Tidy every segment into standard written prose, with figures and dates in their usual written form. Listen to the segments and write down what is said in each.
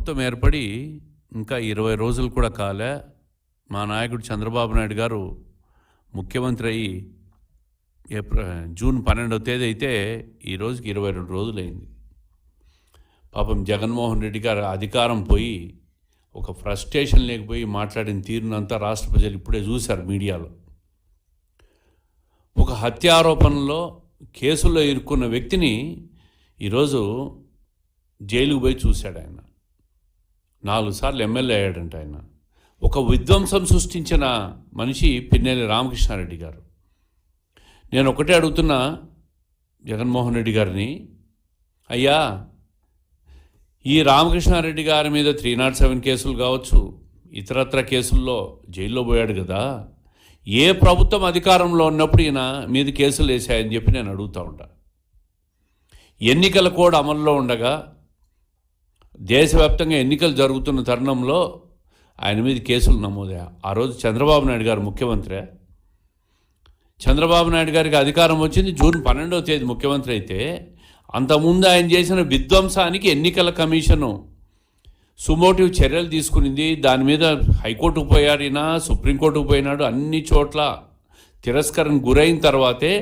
ప్రభుత్వం ఏర్పడి ఇంకా 20 రోజులు కూడా కాలే. మా నాయకుడు చంద్రబాబు నాయుడు గారు ముఖ్యమంత్రి అయ్యి జూన్ 12వ తేదీ అయితే ఈ రోజుకి 22 రోజులైంది. పాపం జగన్మోహన్ రెడ్డి గారు అధికారం పోయి ఒక ఫ్రస్ట్రేషన్ లేకపోయి మాట్లాడిన తీరునంతా రాష్ట్ర ప్రజలు ఇప్పుడే చూశారు మీడియాలో. ఒక హత్యారోపణలో కేసుల్లో ఇరుక్కున్న వ్యక్తిని ఈరోజు జైలుకు పోయి చూశాడు. ఆయన 4 సార్లు ఎమ్మెల్యే అయ్యాడంట. ఆయన ఒక విధ్వంసం సృష్టించిన మనిషి పిన్నెల్లి రామకృష్ణారెడ్డి గారు. నేను ఒకటే అడుగుతున్నా జగన్మోహన్ రెడ్డి గారిని, అయ్యా ఈ రామకృష్ణారెడ్డి గారి మీద 307 కేసులు కావచ్చు, ఇతరత్ర కేసుల్లో జైల్లో పోయాడు కదా, ఏ ప్రభుత్వం అధికారంలో ఉన్నప్పుడు ఈయన మీద కేసులు వేసాయని చెప్పి నేను అడుగుతూ ఉంటా. ఎన్నికల కోడ్ అమల్లో ఉండగా దేశవ్యాప్తంగా ఎన్నికలు జరుగుతున్న తరుణంలో ఆయన మీద కేసులు నమోదయ్యా. ఆ రోజు చంద్రబాబు నాయుడు గారు ముఖ్యమంత్రి. చంద్రబాబు నాయుడు గారికి అధికారం వచ్చింది జూన్ 12వ తేదీ ముఖ్యమంత్రి అయితే, అంతకుముందు ఆయన చేసిన విధ్వంసానికి ఎన్నికల కమిషను సుమోటివ్ చర్యలు తీసుకునింది. దాని మీద హైకోర్టుకు పోయాడు, ఈయన సుప్రీంకోర్టుకు పోయినాడు. అన్ని చోట్ల తిరస్కరణకు గురైన తర్వాతే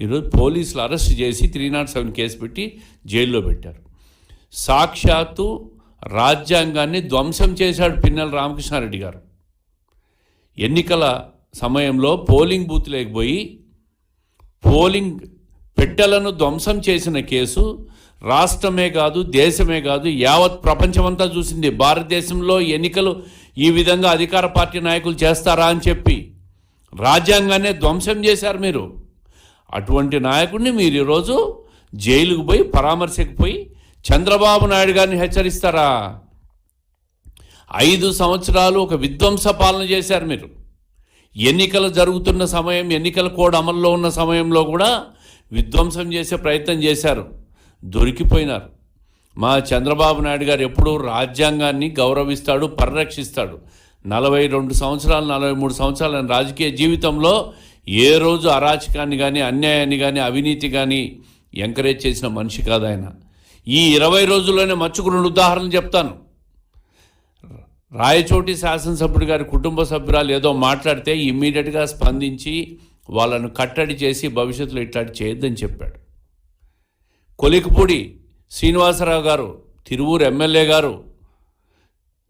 ఈరోజు పోలీసులు అరెస్ట్ చేసి 307 కేసు పెట్టి జైల్లో పెట్టారు. సాక్షాత్తు రాజ్యాంగాన్ని ధ్వంసం చేశాడు పిన్నెల్లి రామకృష్ణారెడ్డి గారు. ఎన్నికల సమయంలో పోలింగ్ బూత్ లేకపోయి పోలింగ్ పెట్టెలను ధ్వంసం చేసిన కేసు రాష్ట్రమే కాదు, దేశమే కాదు, యావత్ ప్రపంచమంతా చూసింది. భారతదేశంలో ఎన్నికలు ఈ విధంగా అధికార పార్టీ నాయకులు చేస్తారా అని చెప్పి రాజ్యాంగాన్నే ధ్వంసం చేశారు మీరు. అటువంటి నాయకుడిని మీరు ఈరోజు జైలుకు పోయి పరామర్శకు పోయి చంద్రబాబు నాయుడు గారిని హెచ్చరిస్తారా? 5 సంవత్సరాలు ఒక విధ్వంస పాలన చేశారు మీరు. ఎన్నికలు జరుగుతున్న సమయం, ఎన్నికల కోడ్ అమల్లో ఉన్న సమయంలో కూడా విధ్వంసం చేసే ప్రయత్నం చేశారు, దొరికిపోయినారు. మా చంద్రబాబు నాయుడు గారు ఎప్పుడూ రాజ్యాంగాన్ని గౌరవిస్తాడు, పరిరక్షిస్తాడు. 42 సంవత్సరాలు 43 సంవత్సరాల రాజకీయ జీవితంలో ఏ రోజు అరాచకాన్ని కానీ, అన్యాయాన్ని కానీ, అవినీతి కానీ ఎంకరేజ్ చేసిన మనిషి కాదు ఆయన. ఈ 20 రోజుల్లోనే మచ్చుకు 2 ఉదాహరణలు చెప్తాను. రాయచోటి శాసనసభ్యుడి గారి కుటుంబ సభ్యురాలు ఏదో మాట్లాడితే ఇమ్మీడియట్గా స్పందించి వాళ్ళను కట్టడి చేసి భవిష్యత్తులో ఇట్లాంటి చేయొద్దని చెప్పాడు. కొలికపూడి శ్రీనివాసరావు గారు, తిరువూరు ఎమ్మెల్యే గారు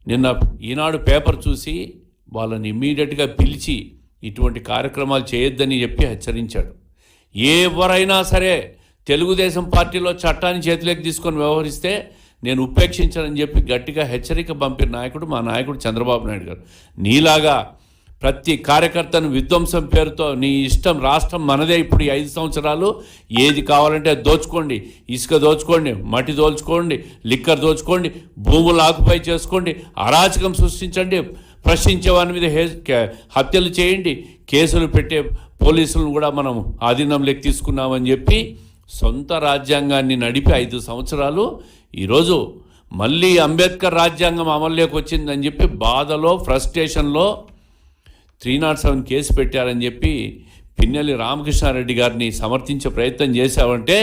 నిన్న ఈనాడు పేపర్ చూసి వాళ్ళని ఇమ్మీడియట్గా పిలిచి ఇటువంటి కార్యక్రమాలు చేయొద్దని చెప్పి హెచ్చరించాడు. ఎవరైనా సరే తెలుగుదేశం పార్టీలో చట్టాన్ని చేతిలోకి తీసుకొని వ్యవహరిస్తే నేను ఉపేక్షించానని చెప్పి గట్టిగా హెచ్చరిక పంపిన నాయకుడు మా నాయకుడు చంద్రబాబు నాయుడు గారు. నీలాగా ప్రతి కార్యకర్తను విధ్వంసం పేరుతో నీ ఇష్టం, రాష్ట్రం మనదే, ఇప్పుడు ఈ 5 సంవత్సరాలు ఏది కావాలంటే దోచుకోండి, ఇసుక దోచుకోండి, మట్టి దోచుకోండి, లిక్కర్ దోచుకోండి, భూములు ఆకుపై చేసుకోండి, అరాచకం సృష్టించండి, ప్రశ్నించే వారి మీద హత్యలు చేయండి, కేసులు పెట్టే పోలీసులను కూడా మనం ఆధీనంలోకి తీసుకున్నామని చెప్పి సొంత రాజ్యాంగాన్ని నడిపి 5 సంవత్సరాలు ఈరోజు మళ్ళీ అంబేద్కర్ రాజ్యాంగం అమల్లోకి వచ్చిందని చెప్పి బాధలో, ఫ్రస్ట్రేషన్లో 307 కేసు పెట్టారని చెప్పి పిన్నెల్లి రామకృష్ణారెడ్డి గారిని సమర్థించే ప్రయత్నం చేశావంటే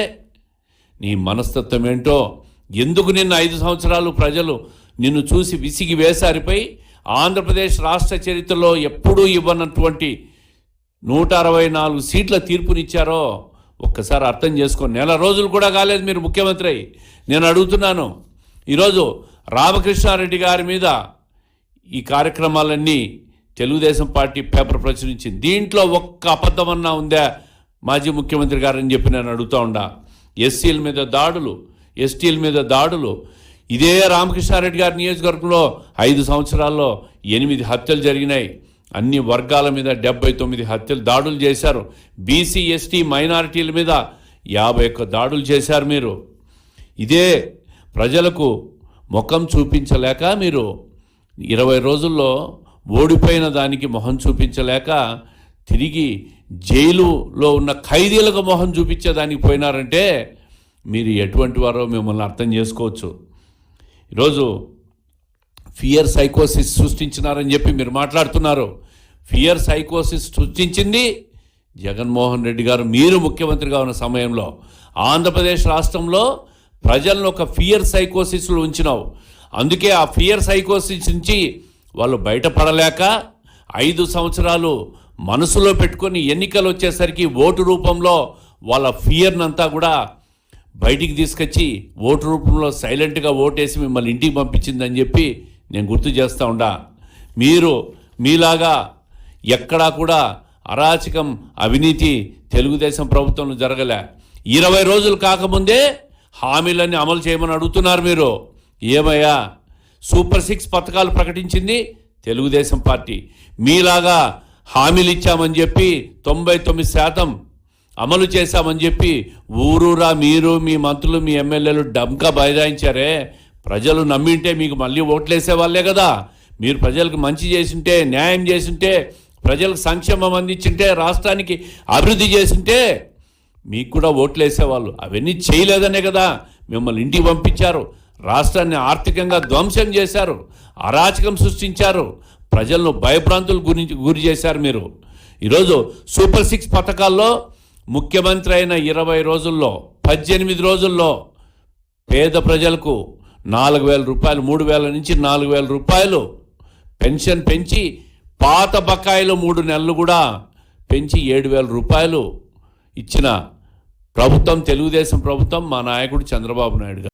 నీ మనస్తత్వం ఏంటో, ఎందుకు నిన్న 5 సంవత్సరాలు ప్రజలు నిన్ను చూసి విసిగి వేసారిపోయి ఆంధ్రప్రదేశ్ రాష్ట్ర చరిత్రలో ఎప్పుడూ ఇవ్వనటువంటి 164 సీట్ల తీర్పునిచ్చారో ఒక్కసారి అర్థం చేసుకొని. 1 నెల రోజులు కూడా కాలేదు మీరు ముఖ్యమంత్రి అయ్యి. నేను అడుగుతున్నాను, ఈరోజు రామకృష్ణారెడ్డి గారి మీద ఈ కార్యక్రమాలన్నీ తెలుగుదేశం పార్టీ పేపర్ ప్రచురించింది. దీంట్లో ఒక్క అబద్ధమన్నా ఉందా మాజీ ముఖ్యమంత్రి గారని చెప్పి నేను అడుగుతూ ఉండా. ఎస్సీల మీద దాడులు, ఎస్టీల మీద దాడులు, ఇదే రామకృష్ణారెడ్డి గారి నియోజకవర్గంలో 5 సంవత్సరాల్లో 8 హత్యలు జరిగినాయి. అన్ని వర్గాల మీద 79 హత్యలు, దాడులు చేశారు. బీసీ, ఎస్టీ, మైనారిటీల మీద 51 దాడులు చేశారు మీరు. ఇదే ప్రజలకు ముఖం చూపించలేక మీరు 20 రోజుల్లో ఓడిపోయిన దానికి మొహం చూపించలేక తిరిగి జైలులో ఉన్న ఖైదీలకు మొహం చూపించేదానికి పోయినారంటే మీరు ఎటువంటి వారో మిమ్మల్ని అర్థం చేసుకోవచ్చు. ఈరోజు ఫియర్ సైకోసిస్ సృష్టించినారని చెప్పి మీరు మాట్లాడుతున్నారు. ఫియర్ సైకోసిస్ సృష్టించింది జగన్మోహన్ రెడ్డి గారు. మీరు ముఖ్యమంత్రిగా ఉన్న సమయంలో ఆంధ్రప్రదేశ్ రాష్ట్రంలో ప్రజలను ఒక ఫియర్ సైకోసిస్లో ఉంచినావు. అందుకే ఆ ఫియర్ సైకోసిస్ నుంచి వాళ్ళు బయటపడలేక 5 సంవత్సరాలు మనసులో పెట్టుకొని ఎన్నికలు వచ్చేసరికి ఓటు రూపంలో వాళ్ళ ఫియర్నంతా కూడా బయటికి తీసుకొచ్చి ఓటు రూపంలో సైలెంట్గా ఓటేసి మిమ్మల్ని ఇంటికి పంపించిందని చెప్పి నేను గుర్తు చేస్తూ ఉండా. మీరు మీలాగా ఎక్కడా కూడా అరాచకం అవినీతి తెలుగుదేశం ప్రభుత్వంలో జరగలే. 20 రోజులు కాకముందే హామీలన్నీ అమలు చేయమని అడుగుతున్నారు మీరు. ఏమయ్యా, సూపర్ 6 పథకాలు ప్రకటించింది తెలుగుదేశం పార్టీ. మీలాగా హామీలు ఇచ్చామని చెప్పి 99% అమలు చేశామని చెప్పి ఊరూరా మీరు మీ మంత్రులు మీ ఎమ్మెల్యేలు డంకా బైరాయించారే. ప్రజలు నమ్మింటే మీకు మళ్ళీ ఓట్లేసే వాళ్ళే కదా. మీరు ప్రజలకు మంచి చేసింటే, న్యాయం చేసింటే, ప్రజలకు సంక్షేమం అందించింటే, రాష్ట్రానికి అభివృద్ధి చేసింటే మీకు కూడా ఓట్లేసేవాళ్ళు. అవన్నీ చేయలేదనే కదా మిమ్మల్ని ఇంటికి పంపించారు. రాష్ట్రాన్ని ఆర్థికంగా ధ్వంసం చేశారు, అరాచకం సృష్టించారు, ప్రజలను భయభ్రాంతులు గురి చేశారు మీరు. ఈరోజు సూపర్ 6 పథకాల్లో ముఖ్యమంత్రి అయిన 20 రోజుల్లో 18 రోజుల్లో పేద ప్రజలకు 4,000 రూపాయలు, 3,000 నుంచి 4,000 రూపాయలు పెన్షన్ పెంచి, పాత బకాయిలు 3 నెలలు కూడా పెంచి 7,000 రూపాయలు ఇచ్చిన ప్రభుత్వం తెలుగుదేశం ప్రభుత్వం, మా నాయకుడు చంద్రబాబు నాయుడు గారు.